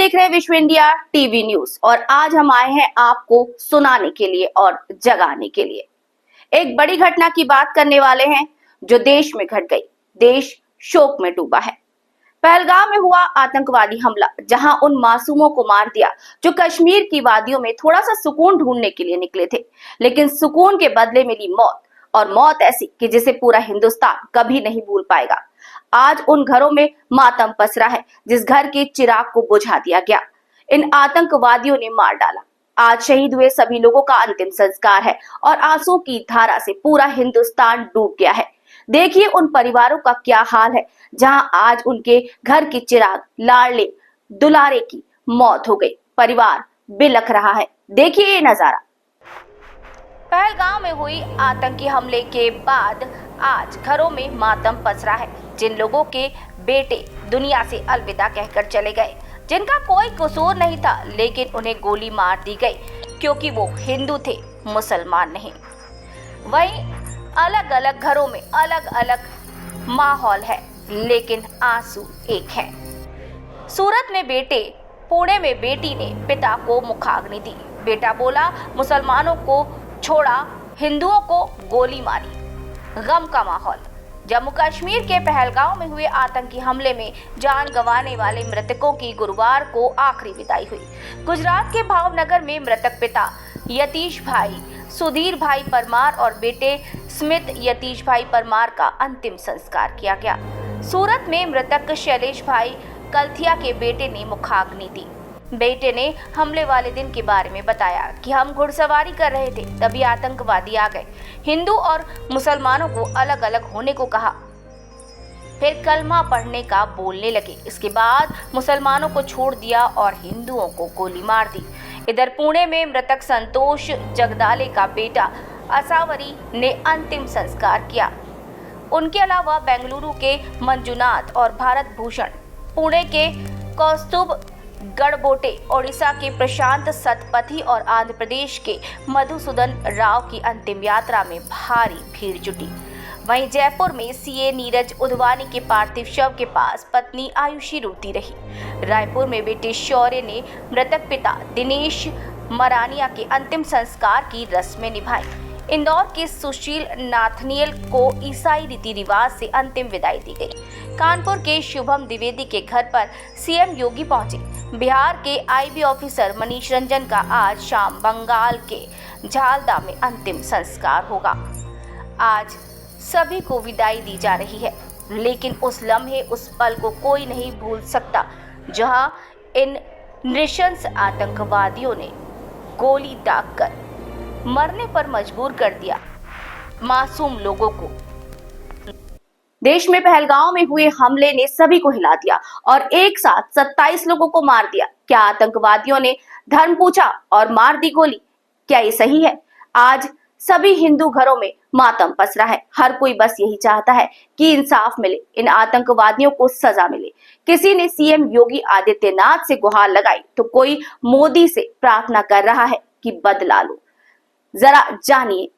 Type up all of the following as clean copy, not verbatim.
देख रहे हैं विश्व इंडिया टीवी न्यूज और आज हम आए हैं आपको सुनाने के लिए और जगाने के लिए। एक बड़ी घटना की बात करने वाले हैं जो देश में घट गई। देश शोक में डूबा है। पहलगाम में हुआ आतंकवादी हमला, जहां उन मासूमों को मार दिया जो कश्मीर की वादियों में थोड़ा सा सुकून ढूंढने के लिए निकले थे, लेकिन सुकून के बदले मिली मौत, और मौत ऐसी कि जिसे पूरा हिंदुस्तान कभी नहीं भूल पाएगा। आज उन घरों में मातम पसरा है जिस घर के चिराग को बुझा दिया गया। इन आतंकवादियों ने मार डाला। आज शहीद हुए सभी लोगों का अंतिम संस्कार है और आंसू की धारा से पूरा हिंदुस्तान डूब गया है। देखिए उन परिवारों का क्या हाल है जहां आज उनके घर की चिराग, लाडले दुलारे की मौत हो गई। परिवार बिलख रहा है। देखिए ये नजारा। पहलगाम में हुई आतंकी हमले के बाद आज घरों में मातम पसरा है। जिन लोगों के बेटे दुनिया से अलविदा कहकर चले गए, जिनका कोई कसूर नहीं था, लेकिन उन्हें गोली मार दी गई क्योंकि वो हिंदू थे, मुसलमान नहीं। वहीं अलग अलग घरों में अलग अलग माहौल है, लेकिन आंसू एक है। सूरत में बेटे, पुणे में बेटी ने पिता को मुखाग्नि दी। बेटा बोला मुसलमानों को छोड़ा, हिंदुओं को गोली मारी। गम का माहौल। जम्मू कश्मीर के पहलगाम में हुए आतंकी हमले में जान गंवाने वाले मृतकों की गुरुवार को आखिरी विदाई हुई। गुजरात के भावनगर में मृतक पिता यतीश भाई सुधीर भाई परमार और बेटे स्मित यतीश भाई परमार का अंतिम संस्कार किया गया। सूरत में मृतक शैलेश भाई कलथिया के बेटे ने मुखाग्नि दी। बेटे ने हमले वाले दिन के बारे में बताया कि हम घुड़सवारी कर रहे थे, तभी आतंकवादी आ गए। हिंदू और मुसलमानों को अलग अलग होने को कहा, फिर कलमा पढ़ने का बोलने लगे। इसके बाद मुसलमानों को छोड़ दिया और हिंदुओं को गोली मार दी। इधर पुणे में मृतक संतोष जगदाले का बेटा असावरी ने अंतिम संस्कार किया। उनके अलावा बेंगलुरु के मंजुनाथ और भारत भूषण, पुणे के कौस्तुभ गढ़बोटे, ओडिशा के प्रशांत सतपथी और आंध्र प्रदेश के मधुसूदन राव की अंतिम यात्रा में भारी भीड़ जुटी। वहीं जयपुर में सीए नीरज उधवानी के पार्थिव शव के पास पत्नी आयुषी रोती रही। रायपुर में बेटे शौर्य ने मृतक पिता दिनेश मरानिया के अंतिम संस्कार की रस्में निभाई। इंदौर के सुशील नाथनियल को ईसाई रीति रिवाज से अंतिम विदाई दी गई। कानपुर के शुभम द्विवेदी के घर पर सीएम योगी पहुंचे। बिहार के आईबी ऑफिसर मनीष रंजन का आज शाम बंगाल के झालदा में अंतिम संस्कार होगा। आज सभी को विदाई दी जा रही है, लेकिन उस लम्हे, उस पल को कोई नहीं भूल सकता जहां इन नृशंस आतंकवादियों ने गोली दागकर मरने पर मजबूर कर दिया मासूम लोगों को। देश में पहलगाम में हुए हमले ने सभी को हिला दिया और एक साथ 27 लोगों को मार दिया। क्या आतंकवादियों ने धर्म पूछा और मार दी गोली? क्या ये सही है? आज सभी हिंदू घरों में मातम पसरा है। हर कोई बस यही चाहता है कि इंसाफ मिले, इन आतंकवादियों को सजा मिले। किसी ने सीएम योगी आदित्यनाथ से गुहार लगाई तो कोई मोदी से प्रार्थना कर रहा है कि बदला लो। जरा जानिए।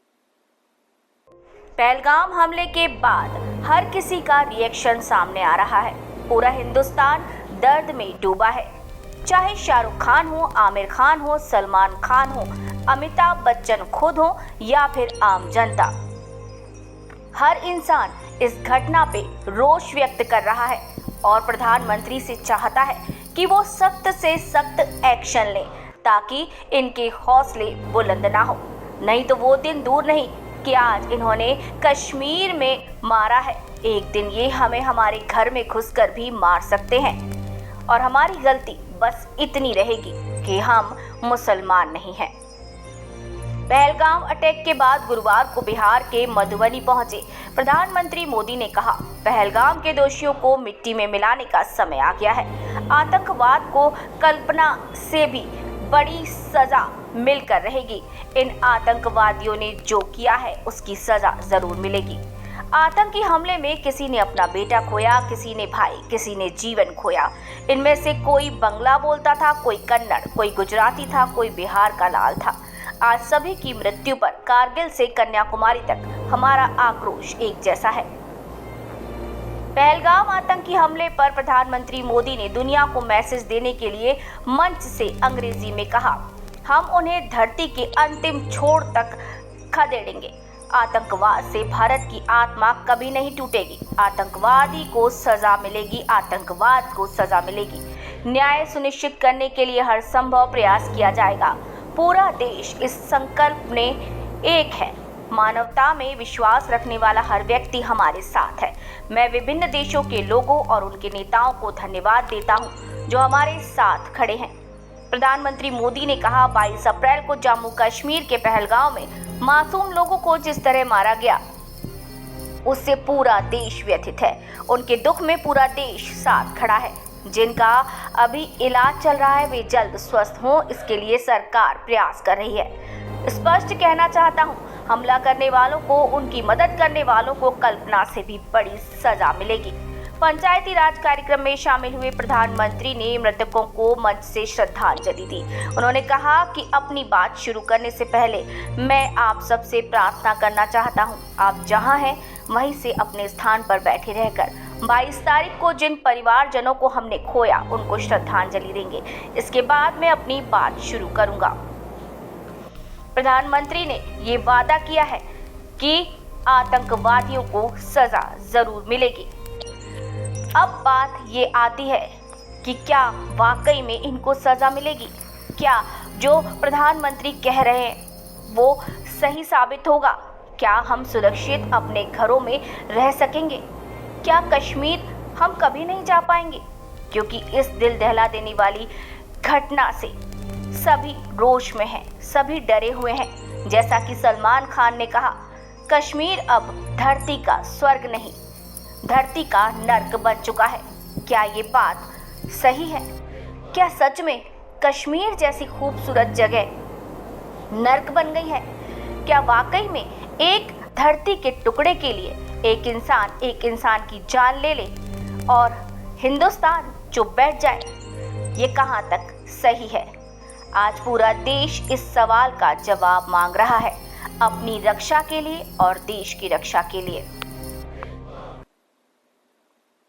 पहलगाम हमले के बाद हर किसी का रिएक्शन सामने आ रहा है। पूरा हिंदुस्तान दर्द में डूबा है। चाहे शाहरुख खान हो, आमिर खान हो, सलमान खान हो, अमिताभ बच्चन खुद हो या फिर आम जनता, हर इंसान इस घटना पे रोष व्यक्त कर रहा है और प्रधानमंत्री से चाहता है कि वो सख्त से सख्त एक्शन लें ताकि इनके हौसले बुलंद ना हो। नहीं तो वो दिन दूर नहीं कि आज इन्होंने कश्मीर में मारा है, एक दिन ये हमें हमारे घर में घुसकर भी मार सकते हैं और हमारी गलती बस इतनी रहेगी कि हम मुसलमान नहीं हैं। पहलगाम अटैक के बाद गुरुवार को बिहार के मधुबनी पहुंचे प्रधानमंत्री मोदी ने कहा, पहलगाम के दोषियों को मिट्टी में मिलाने का समय आ गया है। आतंकवाद को कल्पना से भी बड़ी सजा मिलकर रहेगी। इन आतंकवादियों ने जो किया है उसकी सजा जरूर मिलेगी। आतंकी हमले में किसी ने अपना बेटा खोया, किसी ने भाई, किसी ने जीवन खोया। इनमें से कोई बंगला बोलता था, कोई कन्नड़, कोई गुजराती था, कोई बिहार का लाल था। आज सभी की मृत्यु पर कारगिल से कन्याकुमारी तक हमारा आक्रोश एक जैसा है। पहलगाम आतंकी हमले पर प्रधानमंत्री मोदी ने दुनिया को मैसेज देने के लिए मंच से अंग्रेजी में कहा, हम उन्हें धरती के अंतिम छोर तक खदेड़ेंगे। आतंकवाद से भारत की आत्मा कभी नहीं टूटेगी। आतंकवादी को सजा मिलेगी, आतंकवाद को सजा मिलेगी। न्याय सुनिश्चित करने के लिए हर संभव प्रयास किया जाएगा। पूरा देश इस संकल्प में एक है। मानवता में विश्वास रखने वाला हर व्यक्ति हमारे साथ है। मैं विभिन्न देशों के लोगों और उनके नेताओं को धन्यवाद देता हूं जो हमारे साथ खड़े हैं। प्रधानमंत्री मोदी ने कहा, 22 अप्रैल को जम्मू कश्मीर के पहलगाम में मासूम लोगों को जिस तरह मारा गया उससे पूरा देश व्यथित है। उनके दुख में पूरा देश साथ खड़ा है। जिनका अभी इलाज चल रहा है वे जल्द स्वस्थ हों, इसके लिए सरकार प्रयास कर रही है। स्पष्ट कहना चाहता हूं, हमला करने वालों को, उनकी मदद करने वालों को कल्पना से भी बड़ी सजा मिलेगी। पंचायती राज कार्यक्रम में शामिल हुए प्रधानमंत्री ने मृतकों को मंच से श्रद्धांजलि दी। उन्होंने कहा कि अपनी बात शुरू करने से पहले मैं आप सबसे प्रार्थना करना चाहता हूं। आप जहां हैं वहीं से अपने स्थान पर बैठे रहकर 22 तारीख को जिन परिवारजनों को हमने खोया उनको श्रद्धांजलि देंगे। इसके बाद मैं अपनी बात शुरू करूंगा। प्रधानमंत्री ने ये वादा किया है कि आतंकवादियों को सजा जरूर मिलेगी। अब बात ये आती है कि क्या वाकई में इनको सजा मिलेगी? क्या जो प्रधानमंत्री कह रहे हैं वो सही साबित होगा? क्या हम सुरक्षित अपने घरों में रह सकेंगे? क्या कश्मीर हम कभी नहीं जा पाएंगे? क्योंकि इस दिल दहला देने वाली घटना से सभी रोष में हैं, सभी डरे हुए हैं। जैसा कि सलमान खान ने कहा, कश्मीर अब धरती का स्वर्ग नहीं, धरती का नर्क बन चुका है। क्या ये बात सही है? क्या सच में कश्मीर जैसी खूबसूरत जगह नर्क बन गई है? क्या वाकई में एक धरती के टुकड़े के लिए एक इंसान की जान ले ले और हिंदुस्तान चुप बैठ जाए? ये कहां तक सही है? आज पूरा देश इस सवाल का जवाब मांग रहा है, अपनी रक्षा के लिए और देश की रक्षा के लिए।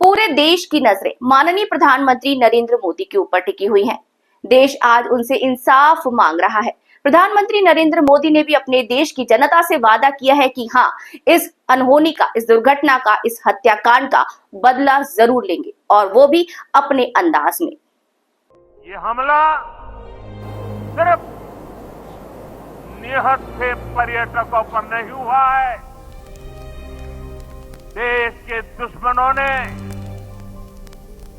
पूरे देश की नजरें माननीय प्रधानमंत्री नरेंद्र मोदी के ऊपर टिकी हुई हैं। देश आज उनसे इंसाफ मांग रहा है। प्रधानमंत्री नरेंद्र मोदी ने भी अपने देश की जनता से वादा किया है कि हाँ, इस अनहोनी का, इस दुर्घटना का, इस हत्याकांड का बदला जरूर लेंगे और वो भी अपने अंदाज में। ये हमला सिर्फ निहत्थे पर्यटकों पर नहीं हुआ है। देश के दुश्मनों ने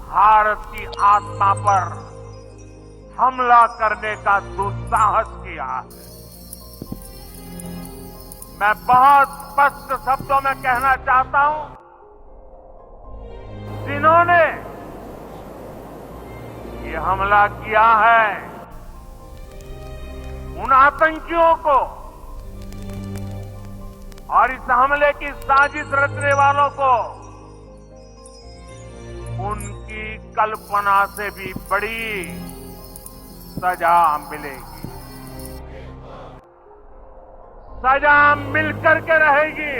भारत की आत्मा पर हमला करने का दुस्साहस किया है। मैं बहुत स्पष्ट शब्दों में कहना चाहता हूं, जिन्होंने ये हमला किया है उन आतंकियों को और इस हमले की साजिश रचने वालों को उनकी कल्पना से भी बड़ी सजा मिलेगी। सजा मिलकर के रहेगी।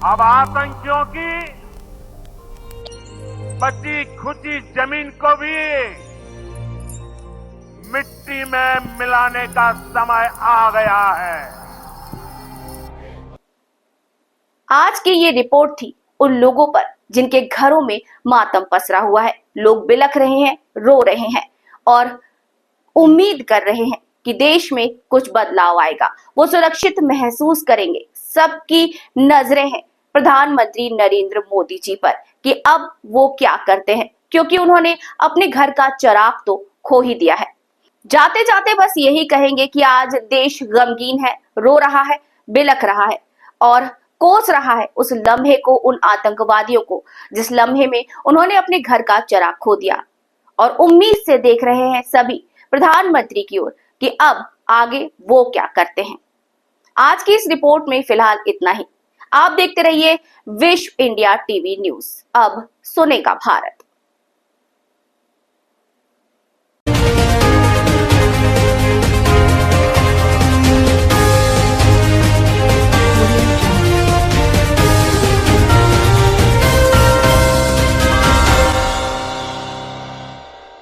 अब आतंकियों की बची खुची जमीन को भी मिट्टी में मिलाने का समय आ गया है। आज की ये रिपोर्ट थी उन लोगों पर जिनके घरों में मातम पसरा हुआ है। लोग बिलख रहे हैं, रो रहे हैं और उम्मीद कर रहे हैं कि देश में कुछ बदलाव आएगा, वो सुरक्षित महसूस करेंगे। सबकी नजरें हैं प्रधानमंत्री नरेंद्र मोदी जी पर कि अब वो क्या करते हैं, क्योंकि उन्होंने अपने घर का चिराग तो खो ही दिया है। जाते जाते बस यही कहेंगे कि आज देश गमगीन है, रो रहा है, बिलख रहा है और कोस रहा है उस लम्हे को, उन आतंकवादियों को जिस लम्हे में उन्होंने अपने घर का चिराग खो दिया। और उम्मीद से देख रहे हैं सभी प्रधानमंत्री की ओर कि अब आगे वो क्या करते हैं। आज की इस रिपोर्ट में फिलहाल इतना ही। आप देखते रहिए विश्व इंडिया टीवी न्यूज। अब सुनेगा भारत।